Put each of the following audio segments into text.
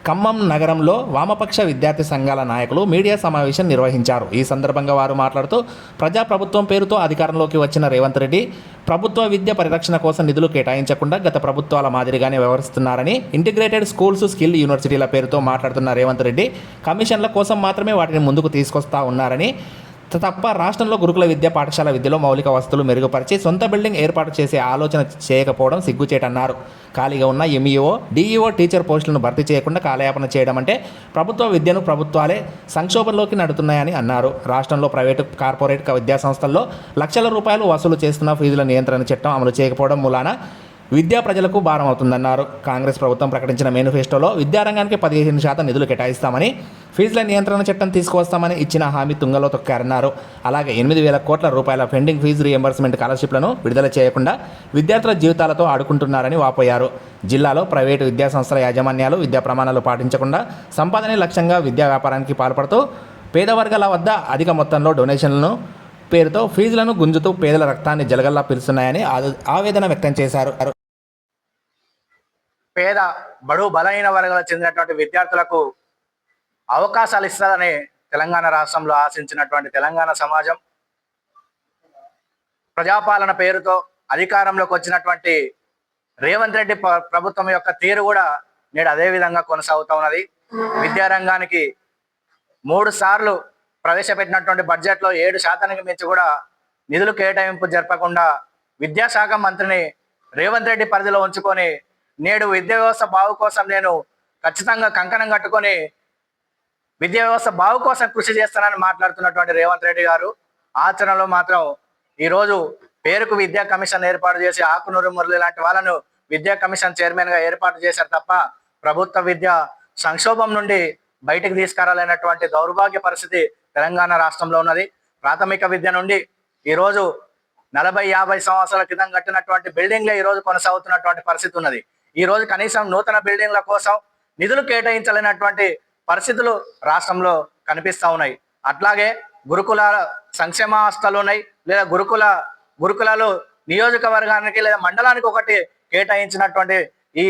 ఖమ్మం నగరంలో వామపక్ష విద్యార్థి సంఘాల నాయకులు మీడియా సమావేశం నిర్వహించారు. ఈ సందర్భంగా వారు మాట్లాడుతూ ప్రజాప్రభుత్వం పేరుతో అధికారంలోకి వచ్చిన రేవంత్ రెడ్డి ప్రభుత్వ విద్య పరిరక్షణ కోసం నిధులు కేటాయించకుండా గత ప్రభుత్వాల మాదిరిగానే వ్యవహరిస్తున్నారని, ఇంటిగ్రేటెడ్ స్కూల్స్, స్కిల్ యూనివర్సిటీల పేరుతో మాట్లాడుతున్న రేవంత్ రెడ్డి కమిషన్ల కోసం మాత్రమే వాటిని ముందుకు తీసుకొస్తా ఉన్నారని, తప్ప రాష్ట్రంలో గురుకుల విద్య, పాఠశాల విద్యలో మౌలిక వసతులు మెరుగుపరిచి సొంత బిల్డింగ్ ఏర్పాటు చేసే ఆలోచన చేయకపోవడం సిగ్గుచేటన్నారు. ఖాళీగా ఉన్న ఎంఈఓ, డిఈఓ, టీచర్ పోస్టులను భర్తీ చేయకుండా కాలయాపన చేయడం అంటే ప్రభుత్వ విద్యను ప్రభుత్వాలే సంక్షోభంలోకి నడుతున్నాయని అన్నారు. రాష్ట్రంలో ప్రైవేటు, కార్పొరేట్ విద్యాసంస్థల్లో లక్షల రూపాయలు వసూలు చేస్తున్న ఫీజుల నియంత్రణ చట్టం అమలు చేయకపోవడం మూలాన విద్యా ప్రజలకు భారం అవుతుందన్నారు. కాంగ్రెస్ ప్రభుత్వం ప్రకటించిన మేనిఫెస్టోలో విద్యారంగానికి 15% నిధులు కేటాయిస్తామని, ఫీజుల నియంత్రణ చట్టం తీసుకువస్తామని ఇచ్చిన హామీ తుంగలో తొక్కారన్నారు. అలాగే 8,000 కోట్ల రూపాయల పెండింగ్ ఫీజు రీఎంబర్స్మెంట్ స్కాలర్షిప్లను విడుదల చేయకుండా విద్యార్థుల జీవితాలతో ఆడుకుంటున్నారని వాపోయారు. జిల్లాలో ప్రైవేటు విద్యాసంస్థల యాజమాన్యాలు విద్యా ప్రమాణాలు పాటించకుండా సంపాదనే లక్ష్యంగా విద్యా వ్యాపారానికి పాల్పడుతూ పేద వర్గాల వద్ద అధిక మొత్తంలో డొనేషన్లను పేరుతో ఫీజులను గుంజుతూ పేదల రక్తాన్ని జలగల్లా పిలుస్తున్నాయని ఆవేదన వ్యక్తం చేశారు. పేద, బడుగు, బలహీన వర్గాలకు చెందినటువంటి విద్యార్థులకు అవకాశాలు ఇస్తారని తెలంగాణ రాష్ట్రంలో ఆశించినటువంటి తెలంగాణ సమాజం ప్రజాపాలన పేరుతో అధికారంలోకి వచ్చినటువంటి రేవంత్ రెడ్డి ప్రభుత్వం యొక్క తీరు కూడా నేడు అదే విధంగా కొనసాగుతూ ఉన్నది. విద్యారంగానికి 3 సార్లు ప్రవేశపెట్టినటువంటి బడ్జెట్లో 7% మించి కూడా నిధులు కేటాయింపు జరపకుండా విద్యాశాఖ మంత్రిని రేవంత్ రెడ్డి పరిధిలో ఉంచుకొని నేడు విద్యా వ్యవస్థ బాగు కోసం నేను ఖచ్చితంగా కంకణం కట్టుకొని విద్యా వ్యవస్థ బాగు కోసం కృషి చేస్తానని మాట్లాడుతున్నటువంటి రేవంత్ రెడ్డి గారు ఆచరణలో మాత్రం ఈరోజు పేరుకు విద్యా కమిషన్ ఏర్పాటు చేసి ఆకునూరు మురళి లాంటి వాళ్ళను విద్యా కమిషన్ చైర్మన్గా ఏర్పాటు చేశారు తప్ప ప్రభుత్వ విద్య సంక్షోభం నుండి బయటికి తీసుకురాలేనటువంటి దౌర్భాగ్య పరిస్థితి తెలంగాణ రాష్ట్రంలో ఉన్నది. ప్రాథమిక విద్య నుండి ఈరోజు 40-50 సంవత్సరాల క్రితం కట్టినటువంటి బిల్డింగ్లే ఈరోజు కొనసాగుతున్నటువంటి పరిస్థితి ఉన్నది. ఈ రోజు కనీసం నూతన బిల్డింగ్ల కోసం నిధులు కేటాయించలేనటువంటి పరిస్థితులు రాష్ట్రంలో కనిపిస్తూ ఉన్నాయి. అట్లాగే గురుకుల సంక్షేమ హాస్టల్ ఉన్నాయి, లేదా గురుకులాలు నియోజకవర్గానికి లేదా మండలానికి ఒకటి కేటాయించినటువంటి ఈ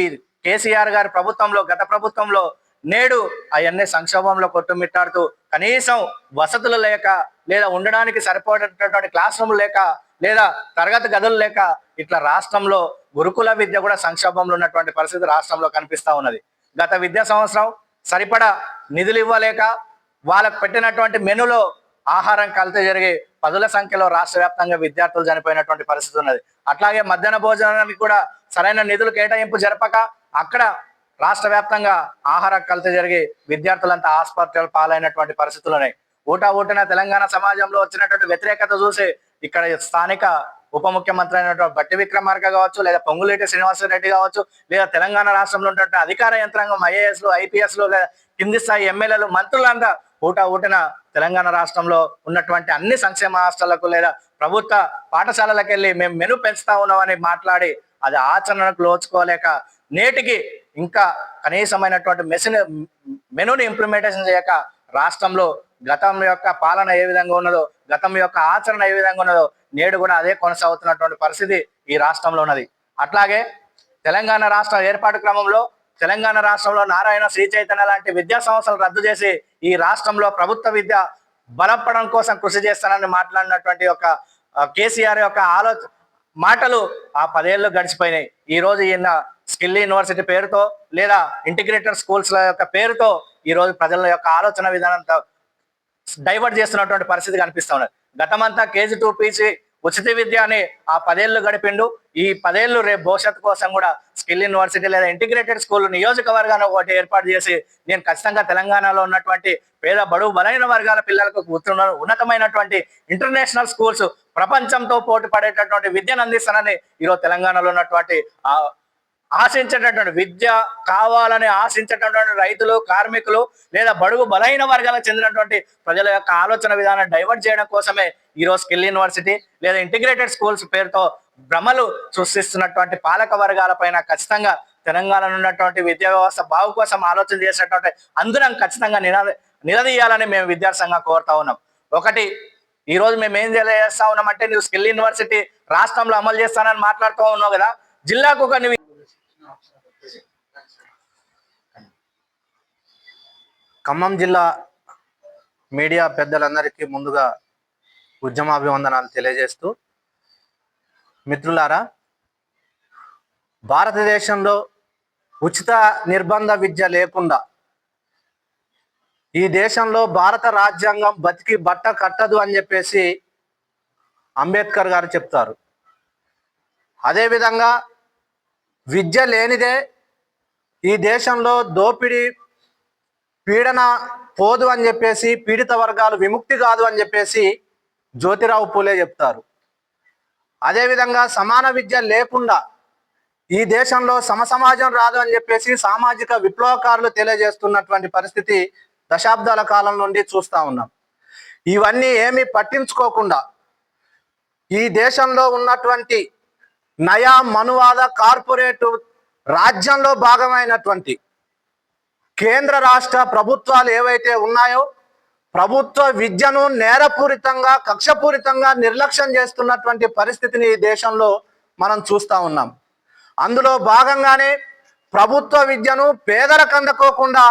కేసీఆర్ గారి ప్రభుత్వంలో, గత ప్రభుత్వంలో నేడు అవన్నీ సంక్షోభంలో కొట్టుమిట్టాడుతూ కనీసం వసతులు లేక, లేదా ఉండడానికి సరిపోయేటటువంటి క్లాస్ రూమ్ లేక, లేదా తరగతి గదులు లేక ఇట్లా రాష్ట్రంలో గురుకుల విద్య కూడా సంక్షోభంలో ఉన్నటువంటి పరిస్థితి రాష్ట్రంలో కనిపిస్తూ ఉన్నది. గత విద్యా సంవత్సరం సరిపడా నిధులు ఇవ్వలేక వాళ్ళకు పెట్టినటువంటి మెనులో ఆహారం కల్తీ జరిగి 10ల సంఖ్యలో రాష్ట్ర వ్యాప్తంగా విద్యార్థులు చనిపోయినటువంటి పరిస్థితి ఉన్నది. అట్లాగే మధ్యాహ్న భోజనానికి కూడా సరైన నిధులు కేటాయింపు జరపక అక్కడ రాష్ట్ర వ్యాప్తంగా ఆహార కల్తీ జరిగి విద్యార్థులంతా ఆసుపత్రులు పాలైనటువంటి పరిస్థితులు ఉన్నాయి. ఊటన తెలంగాణ సమాజంలో వచ్చినటువంటి వ్యతిరేకత చూసి ఇక్కడ స్థానిక ఉప ముఖ్యమంత్రి అయినటువంటి బట్టి విక్రమార్క కావచ్చు, లేదా పొంగులేటి శ్రీనివాసరెడ్డి కావచ్చు, లేదా తెలంగాణ రాష్ట్రంలో ఉన్నటువంటి అధికార యంత్రాంగం ఐఏఎస్లు, ఐపీఎస్లు, లేదా కింది స్థాయి ఎమ్మెల్యేలు, మంత్రులంతా ఊటన తెలంగాణ రాష్ట్రంలో ఉన్నటువంటి అన్ని సంక్షేమ హాస్టళ్లకు లేదా ప్రభుత్వ పాఠశాలలకు వెళ్ళి మేము మెను పెంచుతా ఉన్నామని మాట్లాడి అది ఆచరణకు లోచుకోలేక నేటికి ఇంకా కనీసమైనటువంటి మెనూని ఇంప్లిమెంటేషన్ చేయక రాష్ట్రంలో గతం యొక్క పాలన ఏ విధంగా ఉన్నదో, గతం యొక్క ఆచరణ ఏ విధంగా ఉన్నదో నేడు కూడా అదే కొనసాగుతున్నటువంటి పరిస్థితి ఈ రాష్ట్రంలో ఉన్నది. అట్లాగే తెలంగాణ రాష్ట్ర ఏర్పాటు క్రమంలో తెలంగాణ రాష్ట్రంలో నారాయణ, శ్రీ చైతన్య లాంటి విద్యా సంస్థలు రద్దు చేసి ఈ రాష్ట్రంలో ప్రభుత్వ విద్య బలపడడం కోసం కృషి చేస్తానని మాట్లాడినటువంటి ఒక కేసీఆర్ యొక్క మాటలు ఆ 10 ఏళ్ళు గడిచిపోయినాయి. ఈ రోజు ఈయన స్కిల్ యూనివర్సిటీ పేరుతో, లేదా ఇంటిగ్రేటెడ్ స్కూల్స్ యొక్క పేరుతో ఈ రోజు ప్రజల యొక్క ఆలోచన విధానంతో డైవర్ట్ చేస్తున్నటువంటి పరిస్థితి కనిపిస్తా ఉన్నది. గతమంతా KG to PG ఉచిత విద్య అని ఆ 10 ఏళ్ళు గడిపిండు. ఈ 10 ఏళ్ళు రేపు భవిష్యత్తు కోసం కూడా స్కిల్ యూనివర్సిటీ లేదా ఇంటిగ్రేటెడ్ స్కూల్ నియోజకవర్గాన్ని ఒకటి ఏర్పాటు చేసి నేను ఖచ్చితంగా తెలంగాణలో ఉన్నటువంటి పేద, బడుగు, బలహీన వర్గాల పిల్లలకు ఉన్నతమైనటువంటి ఇంటర్నేషనల్ స్కూల్స్, ప్రపంచంతో పోటీ పడేటటువంటి విద్యను అందిస్తానని ఈరోజు తెలంగాణలో ఉన్నటువంటి ఆశించేటటువంటి విద్య కావాలని ఆశించేటటువంటి రైతులు, కార్మికులు, లేదా బడుగు బలహీన వర్గాలకు చెందినటువంటి ప్రజల యొక్క ఆలోచన విధానం డైవర్ట్ చేయడం కోసమే ఈరోజు స్కిల్ యూనివర్సిటీ లేదా ఇంటిగ్రేటెడ్ స్కూల్స్ పేరుతో భ్రమలు సృష్టిస్తున్నటువంటి పాలక వర్గాల పైన ఖచ్చితంగా తెలంగాణలో ఉన్నటువంటి విద్యా వ్యవస్థ బాగు కోసం ఆలోచన చేసినటువంటి అందరం ఖచ్చితంగా నిలదీయాలని మేము విద్యార్థి కోరుతా ఉన్నాం. ఒకటి, ఈ రోజు మేము ఏం చేస్తా ఉన్నామంటే, నువ్వు స్కిల్ యూనివర్సిటీ రాష్ట్రంలో అమలు చేస్తానని మాట్లాడుతూ ఉన్నావు కదా, జిల్లాకు ఒక ఖమ్మం జిల్లా మీడియా పెద్దలందరికీ ముందుగా ఉద్యమాభివందనాలు తెలియజేస్తూ, మిత్రులారా, భారతదేశంలో ఉచిత నిర్బంధ విద్య లేకుండా ఈ దేశంలో భారత రాజ్యాంగం బతికి బట్ట కట్టదు అని చెప్పేసి అంబేద్కర్ గారు చెప్తారు. అదేవిధంగా విద్య లేనిదే ఈ దేశంలో దోపిడీ పీడన పోదు అని చెప్పేసి, పీడిత వర్గాలు విముక్తి కాదు అని చెప్పేసి జ్యోతిరావు పూలే చెప్తారు. అదేవిధంగా సమాన విద్య లేకుండా ఈ దేశంలో సమసమాజం రాదు అని చెప్పేసి సామాజిక విప్లవకారులు తెలియజేస్తున్నటువంటి పరిస్థితి దశాబ్దాల కాలం నుండి చూస్తూ ఉన్నాం. ఇవన్నీ ఏమీ పట్టించుకోకుండా ఈ దేశంలో ఉన్నటువంటి నయా మనువాద కార్పొరేట్ రాజ్యంలో భాగమైనటువంటి కేంద్ర రాష్ట్ర ప్రభుత్వాలు ఏవైతే ఉన్నాయో ప్రభుత్వ విద్యను నేరపూరితంగా కక్షపూరితంగా నిర్లక్ష్యం చేస్తున్నటువంటి పరిస్థితిని ఈ దేశంలో మనం చూస్తూ ఉన్నాం. అందులో భాగంగానే ప్రభుత్వ విద్యను పేదలకు అందకోకుండా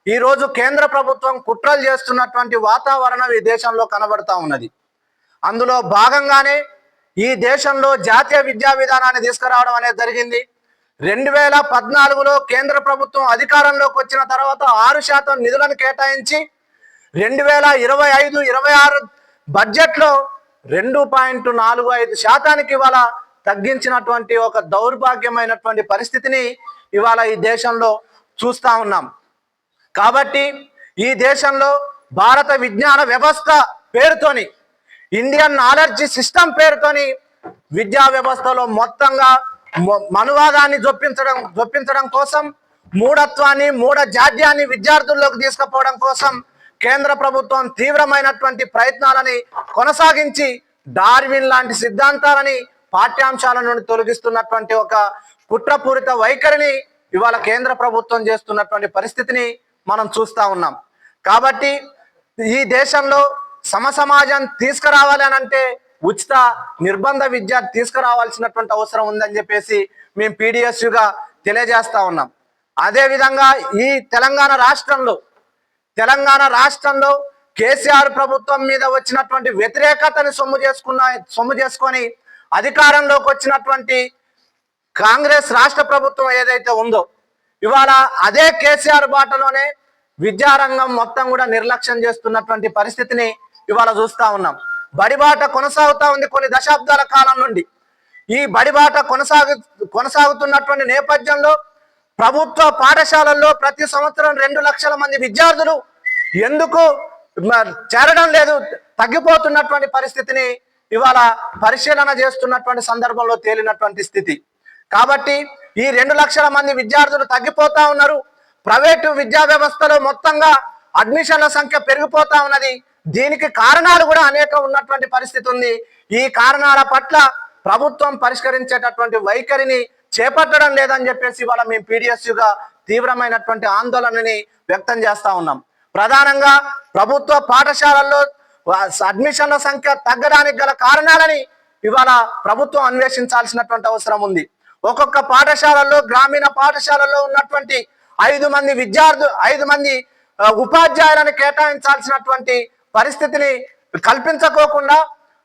ఈరోజు కేంద్ర ప్రభుత్వం కుట్రలు చేస్తున్నటువంటి వాతావరణం ఈ దేశంలో కనబడతా ఉన్నది. అందులో భాగంగానే ఈ దేశంలో జాతీయ విద్యా విధానాన్ని తీసుకురావడం అనేది జరిగింది. 2014లో కేంద్ర ప్రభుత్వం అధికారంలోకి వచ్చిన తర్వాత 6% నిధులను కేటాయించి 2025-26 బడ్జెట్లో 2.45% ఇవాళ తగ్గించినటువంటి ఒక దౌర్భాగ్యమైనటువంటి పరిస్థితిని ఇవాళ ఈ దేశంలో చూస్తా ఉన్నాం. కాబట్టి ఈ దేశంలో భారత విజ్ఞాన వ్యవస్థ పేరుతోని, ఇండియన్ నాలెడ్జ్ సిస్టమ్ పేరుతోని విద్యా వ్యవస్థలో మొత్తంగా మనువాదాన్ని జొప్పించడం కోసం, మూఢత్వాన్ని మూఢ జాడ్యాన్ని విద్యార్థుల్లోకి తీసుకుపోవడం కోసం కేంద్ర ప్రభుత్వం తీవ్రమైనటువంటి ప్రయత్నాలని కొనసాగించి డార్విన్ లాంటి సిద్ధాంతాలని పాఠ్యాంశాల నుండి తొలగిస్తున్నటువంటి ఒక కుట్రపూరిత వైఖరిని ఇవాళ కేంద్ర ప్రభుత్వం చేస్తున్నటువంటి పరిస్థితిని మనం చూస్తా ఉన్నాం. కాబట్టి ఈ దేశంలో సమసమాజం తీసుకురావాలి అని అంటే ఉచిత నిర్బంధ విద్య తీసుకురావాల్సినటువంటి అవసరం ఉందని చెప్పేసి మేము పీడిఎస్యుగా తెలియజేస్తా ఉన్నాం. అదేవిధంగా ఈ తెలంగాణ రాష్ట్రంలో కేసీఆర్ ప్రభుత్వం మీద వచ్చినటువంటి వ్యతిరేకతని సొమ్ము చేసుకొని అధికారంలోకి వచ్చినటువంటి కాంగ్రెస్ రాష్ట్ర ప్రభుత్వం ఏదైతే ఉందో ఇవాళ అదే కేసీఆర్ బాటలోనే విద్యారంగం మొత్తం కూడా నిర్లక్ష్యం చేస్తున్నటువంటి పరిస్థితిని ఇవాళ చూస్తా ఉన్నాం. బడిబాట కొనసాగుతా ఉంది కొన్ని దశాబ్దాల కాలం నుండి. ఈ బడిబాట కొనసాగుతున్నటువంటి నేపథ్యంలో ప్రభుత్వ పాఠశాలల్లో ప్రతి సంవత్సరం 2 లక్షల మంది విద్యార్థులు ఎందుకు చేరడం లేదు, తగ్గిపోతున్నటువంటి పరిస్థితిని ఇవాళ పరిశీలన చేస్తున్నటువంటి సందర్భంలో తేలినటువంటి స్థితి. కాబట్టి ఈ 2 లక్షల మంది విద్యార్థులు తగ్గిపోతా ఉన్నారు. ప్రైవేటు విద్యా వ్యవస్థలో మొత్తంగా అడ్మిషన్ల సంఖ్య పెరిగిపోతా ఉన్నది. దీనికి కారణాలు కూడా అనేక ఉన్నటువంటి పరిస్థితి ఉంది. ఈ కారణాల పట్ల ప్రభుత్వం పరిష్కరించేటటువంటి వైఖరిని చేపట్టడం లేదని చెప్పేసి ఇవాళ మేము పీడిఎస్యుగా తీవ్రమైనటువంటి ఆందోళనని వ్యక్తం చేస్తా ఉన్నాం. ప్రధానంగా ప్రభుత్వ పాఠశాలల్లో అడ్మిషన్ల సంఖ్య తగ్గడానికి గల కారణాలని ఇవాళ ప్రభుత్వం అన్వేషించాల్సినటువంటి అవసరం ఉంది. ఒక్కొక్క పాఠశాలలో, గ్రామీణ పాఠశాలలో ఉన్నటువంటి 5 మంది ఉపాధ్యాయులను కేటాయించాల్సినటువంటి పరిస్థితిని కల్పించుకోకుండా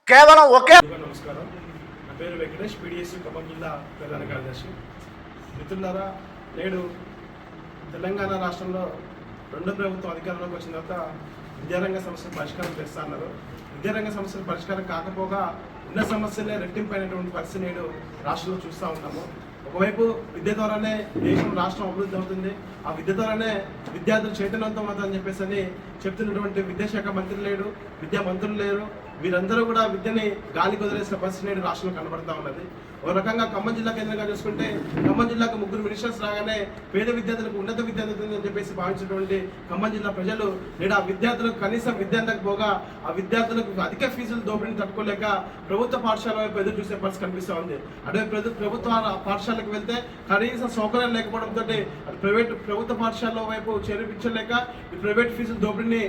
కేవలం ఒకే. నమస్కారం, నా పేరు వెంకటేష్, పీడిఎస్యు ఖమ్మం జిల్లా ప్రధాన కార్యదర్శి. మిత్రులారా, నేడు తెలంగాణ రాష్ట్రంలో రెండో ప్రభుత్వం అధికారంలోకి వచ్చిన తర్వాత విద్యారంగ సమస్యలు పరిష్కారం చేస్తా అన్నారు. విద్యారంగ సమస్యలు పరిష్కారం కాకపోగా ఉన్న సమస్యలే రెట్టింపైనటువంటి పరిస్థితి నేడు రాష్ట్రంలో చూస్తూ ఉంటాము. ఒకవైపు విద్య ద్వారానే దేశం రాష్ట్రం అభివృద్ధి అవుతుంది, ఆ విద్య ద్వారానే విద్యార్థులు చైతన్యవంతం అవుతుందని చెప్పేసి అని చెప్తున్నటువంటి విద్యాశాఖ మంత్రులు లేడు, విద్యా మంత్రులు లేరు. వీరందరూ కూడా విద్యని గాలికి వదిలేసిన పరిస్థితి నేడు రాష్ట్రంలో కనబడతా ఉన్నది. ఒక రకంగా ఖమ్మం జిల్లా కేంద్రంగా చూసుకుంటే ఖమ్మం జిల్లాకు 3 మినిస్టర్స్ రాగానే పేద విద్యార్థులకు ఉన్నత విద్య అందుతుందని చెప్పేసి భావించినటువంటి ఖమ్మం జిల్లా ప్రజలు నేడు ఆ విద్యార్థులకు కనీసం విద్య అందకపోగా ఆ విద్యార్థులకు అధిక ఫీజులు దోపిడీని తట్టుకోలేక ప్రభుత్వ పాఠశాల వైపు ఎదురు చూసే పరిస్థితి కనిపిస్తూ ఉంది. అటువైపు ప్రభుత్వ పాఠశాలకు వెళ్తే కనీసం సౌకర్యాలు లేకపోవడంతో ప్రభుత్వ పాఠశాల వైపు చేర్పించలేక ఈ ప్రైవేట్ ఫీజులు దోపిడీని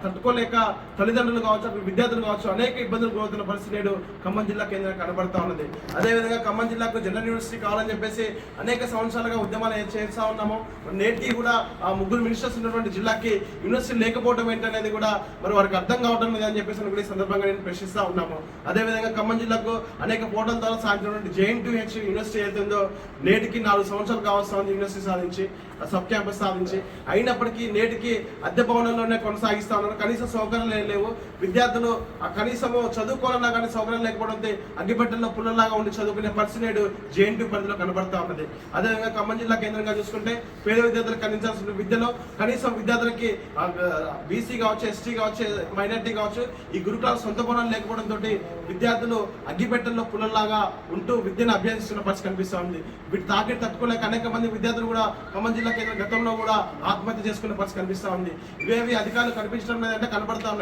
తట్టుకోలేక తల్లిదండ్రులు కావచ్చు, విద్యార్థులు విద్యార్థులు కావచ్చు అనేక ఇబ్బందులు గురవుతున్న పరిస్థితి నేడు ఖమ్మం జిల్లా కేంద్రంగా కనబడతా ఉన్నది. అదేవిధంగా ఖమ్మం జిల్లాకు జనరల్ యూనివర్సిటీ కావాలని చెప్పేసి అనేక సంవత్సరాలుగా ఉద్యమాలు చేస్తా ఉన్నాము. నేటికి కూడా ఆ ముగ్గురు మినిస్టర్స్ ఉన్నటువంటి జిల్లాకి యూనివర్సిటీ లేకపోవడం ఏంటనేది కూడా మరి వారికి అర్థం కావడం లేదు అని చెప్పేసి కూడా ఈ సందర్భంగా నేను ప్రశ్నిస్తా ఉన్నాము. అదేవిధంగా ఖమ్మం జిల్లాకు అనేక పోర్టల్ ద్వారా సాధించినటువంటి JN2H యూనివర్సిటీ అయితే ఉందో నేటికి 4 సంవత్సరాలు కావస్తా ఉంది యూనివర్సిటీ సాధించి, సబ్ క్యాంపస్ సాధించి. అయినప్పటికీ నేటికి అద్దె భవనంలోనే కొనసాగిస్తా ఉన్నారు. కనీస సౌకర్యాలు లేవు. విద్యార్థులు కనీసము చదువుకోవాలన్నా కానీ సౌకర్యం లేకపోవడంతో అగ్గిపెట్టెల్లో పుల్లలాగా ఉండి చదువుకునే పరిస్థితి నేడు JN2 పరిధిలో కనబడతా ఉన్నది. అదేవిధంగా ఖమ్మం జిల్లా కేంద్రంగా చూసుకుంటే పేద విద్యార్థులకు అందించాల్సిన విద్యలో కనీసం విద్యార్థులకి BC కావచ్చు, ST కావచ్చు, మైనార్టీ కావచ్చు ఈ గురుకులాల సొంత భవనాలు లేకపోవడంతో విద్యార్థులు అగ్గిపెట్టెల్లో పుల్లలాగా ఉంటూ విద్యను అభ్యసిస్తున్న పరిస్థితి కనిపిస్తూ ఉంది. వీటి తాకిడి తట్టుకోలేక అనేక మంది విద్యార్థులు కూడా ఖమ్మం జిల్లా కేంద్రం గతంలో కూడా ఆత్మహత్య చేసుకునే పరిస్థితి కనిపిస్తూ ఉంది. ఇవేవి అధికారులు కనిపించడం లేదంటే కనబడతా ఉన్నాయి.